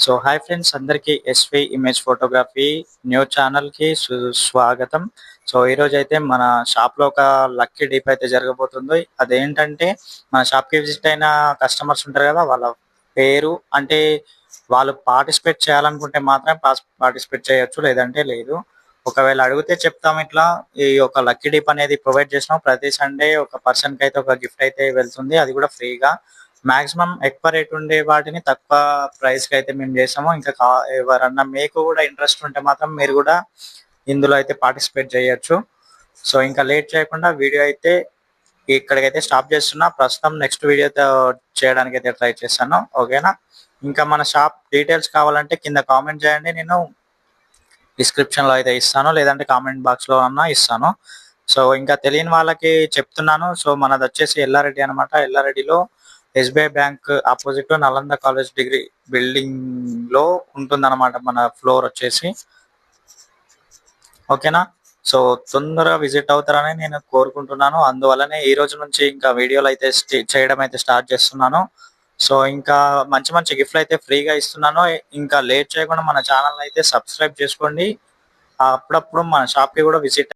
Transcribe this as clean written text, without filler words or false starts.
So hi friends, అందరికీ SV image photography new ఛానల్కి స్వాగతం. సో ఈరోజు అయితే మన షాప్లో ఒక లక్కీ డీప్ అయితే జరగబోతుంది. అదేంటంటే మన షాప్కి విజిట్ అయిన కస్టమర్స్ ఉంటారు కదా, వాళ్ళ పేరు అంటే వాళ్ళు పార్టిసిపేట్ చేయాలనుకుంటే మాత్రం పార్టిసిపేట్ చేయొచ్చు, లేదంటే లేదు. ఒకవేళ అడిగితే చెప్తాం, ఇట్లా ఈ ఒక లక్కీ డీప్ అనేది ప్రొవైడ్ చేసినాం. ప్రతి సండే ఒక పర్సన్కి అయితే ఒక గిఫ్ట్ అయితే వెళ్తుంది, అది కూడా ఫ్రీగా. మాక్సిమం ఎక్కువ రేట్ ఉండే వాటిని తక్కువ ప్రైస్కి అయితే మేము చేసాము. ఇంకా ఎవరన్నా మీకు కూడా ఇంట్రెస్ట్ ఉంటే మాత్రం మీరు కూడా ఇందులో అయితే పార్టిసిపేట్ చేయొచ్చు. సో ఇంకా లేట్ చేయకుండా వీడియో అయితే ఇక్కడికైతే స్టాప్ చేస్తున్నా. ప్రస్తుతం నెక్స్ట్ వీడియో చేయడానికి అయితే ట్రై చేస్తాను, ఓకేనా. ఇంకా మన షాప్ డీటెయిల్స్ కావాలంటే కింద కామెంట్ చేయండి, నేను డిస్క్రిప్షన్లో అయితే ఇస్తాను, లేదంటే కామెంట్ బాక్స్లో అన్నా ఇస్తాను. సో ఇంకా తెలియని వాళ్ళకి చెప్తున్నాను. సో మనది వచ్చేసి ఎల్లారెడ్డి అనమాట. ఎల్లారెడ్డిలో SBI bank opposite Nalanda college degree building లో ఉంటుందన్నమాట మన ఫ్లోర్ వచ్చేసి, ఓకేనా. సో తొందరగా విజిట్ అవుతారని నేను కోరుకుంటున్నాను. అందువల్లనే ఈ రోజు నుంచి ఇంకా వీడియోలు అయితే చేయడం అయితే స్టార్ట్ చేస్తున్నాను. సో ఇంకా మంచి మంచి గిఫ్ట్లు అయితే ఫ్రీగా ఇస్తున్నాను. ఇంకా లేట్ చేయకుండా మన ఛానల్ అయితే సబ్స్క్రైబ్ చేసుకోండి. అప్పుడప్పుడు మన షాప్కి కూడా విజిట్